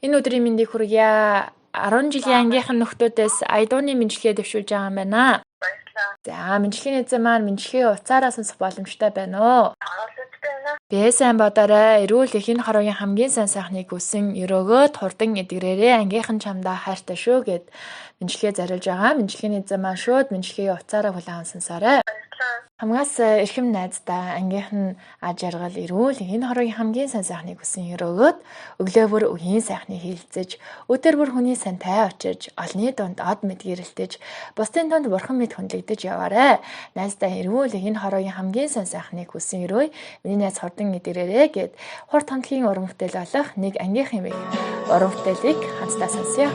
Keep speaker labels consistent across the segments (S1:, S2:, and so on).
S1: Энэ өдрийн мэндийг хүргье. 10 жилийн ангийнхан нөхдөөдөөс айдууны мэдлэгээ дэвшүүлж байгаа юм байна. За, мэдлэгийн эзэн маань мэдлэгээ уцаараа сонсох боломжтой байна уу? Бэ сайн бодоорой. Эрүүл эхийн хороогийн хамгийн сайн сайхныг хүсэн өрөөгөөд хурдан эдгэрээрээ ангийнхан чамдаа хайртай шүү гэд мэдлэгээ зориулж байгаа. Мэдлэгийн эзэн маань шууд мэдлэгээ уцаараа хүлээн сонсоорой. Хамгаас эрхэм найздаа ангийнхан аж аргал эрүүл энэ хороогийн хамгийн сайн сайхныг хүсэн өрөөгөөд өглөө бүр үгийн сайхныг хилцэж өдөр бүр хүний сантай очиж олны дунд од мэд гэрэлтэж бусдын дунд бурхан мэд хүндлэгдэж яваарэ. Найздаа эрүүл энэ хороогийн хамгийн сайн сайхныг хүсэн өрөө миний найз хурдан эдгэрээрээ гэд хурд хамтлагийн уран бүтээл болох нэг ангийнхан юм. Уран бүтээлийг хамтдаа сонсъё.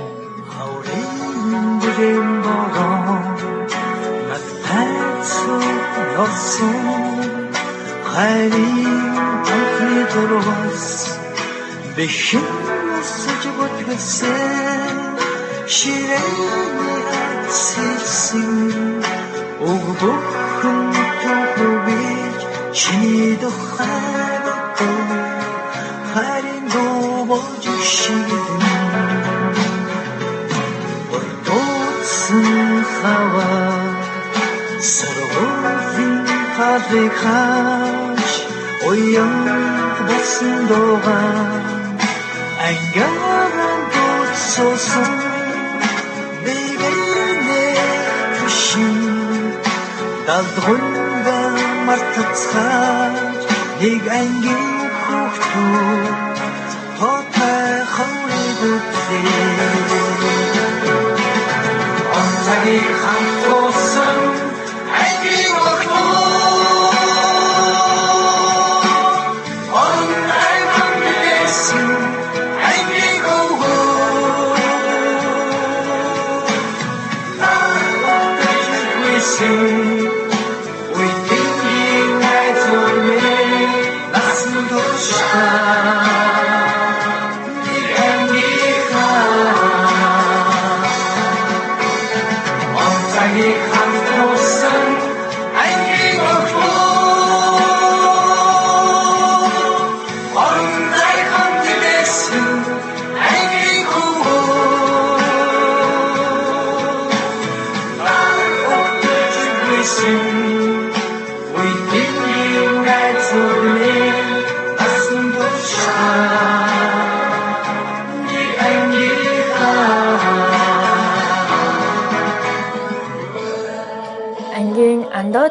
S2: хайрын анхны дөрвөөс бэхэн өсөж бүтгэлсэн ширээний атсэлсэн өг бүхэн тохобич чиний дохай бото хайрын дубож шигдэн өрдөөцсөн хаваа сарвын халихаш оян болсон доган ангааран дутсосон бэгэнэ хүшин далдрунга мартацхаж нэг ангийн хөхтөө тотай хаврыг үтлээ онцагийг хамтсан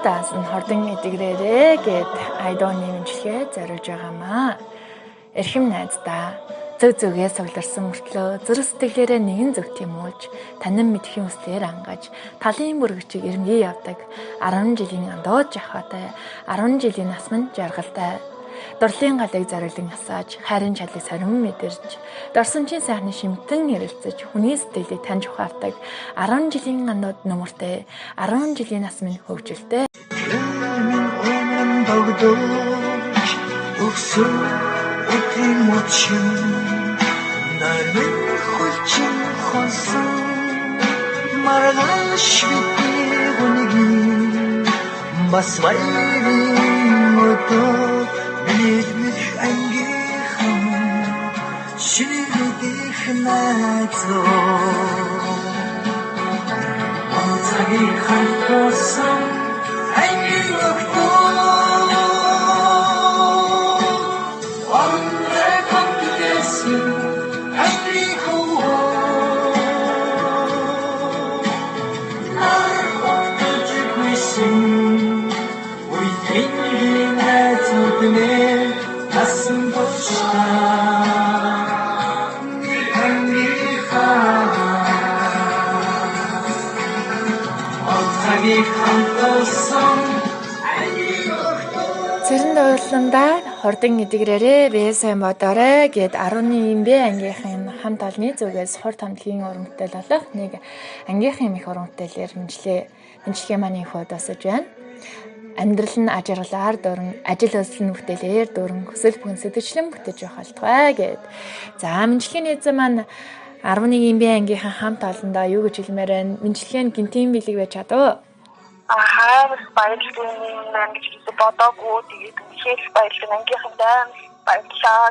S2: даасан хордон эдгэрээрээ гэд айдооны мэдлэгээ зориулж байгаамаа. Эрхэм найздаа зөв зөвгээ сувларсан мөртлөө зүрх сэтгэлээрээ нэгэн зөв тэмүүлж танин мэдхийн үслээр ангаж талын бүргчиг эренгийн явдаг 10 жилийн андууд жахаатай 10 жилийн насман жаргалтай дурлалын галыг зориулан асааж хайрын чалыг сарин мэдэрч дорсончийн сайхны шимтэн хэрэлцэж хүний сэтгэлийг таньж ухаавдаг 10 жилийн андууд нөмөртэй 10 жилийн нас минь хөвжөлтэй догдож өксөн өдрийн мочин нарийн хүчин хонсон маргааш бидний гүнгийн бас баярын өдөр бидмэх ангийнхан шинэлдэх найзуу онцагийг хамтсан
S1: Цэрэн дуурландаа хордон эдгэрээрээ бэ сайн бодоорой гэд 10-ны Б ангийнхан хамт олонны зүгээс хурд хамтлагийн уран бүтээл болох нэг ангийнхан их уран бүтээлээр мэдлэгээ маань их удасаж байна. Амьдрал нь аж аргалаар дуран, ажил үйлсэл нь бүтээлээр дуран, хүсэл бүхэн сэтгэлчлэн бүтэж явах болтугай гэд. За, мэдлэгийн эзэн маань 11 Б ангийнхан хамт олондоо юу гэж хэлмээр байна? Мэдлэгийн гинтийн билег байж чадав.
S3: Хайр баярлалын мангич бодоогүй тэгээд үнэхээр баярлалын ангийнхандаа баярлалаа.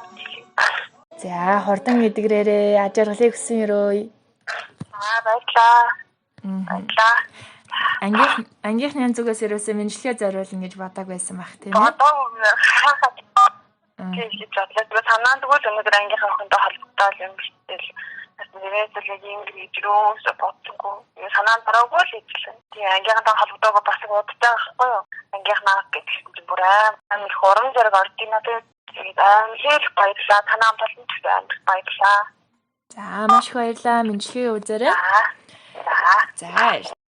S1: За хордон эдгэрээрээ аж аргалыг хүсэн өрөөе.
S3: Баярлаа. Баярлаа.
S1: Ангийнхны зүгээс ерөөсөө мэдлэгээ зориулна гэж бодог байсан байх тийм ээ.
S3: Одоо гэж бодлоо. Санаанд тэгвэл өнөөдөр ангийнхаа охинтой холбогдоод юм биштэл. Нэрээсээ яг юм гэж юус бодсонгүй. Санаанд дараагүй л хэлсэн. Тэгээ ангийнхаа холбогдоогоо бас удаа байхгүй юу? Ангийнхнаа гэдэг бүр амар их урам зориг ордын надад. Тэгээд баярлаа. Танаа болон баярлаа.
S1: За маш их баярлаа. Мэдлэгээ үзээрэй.
S3: За.
S1: За.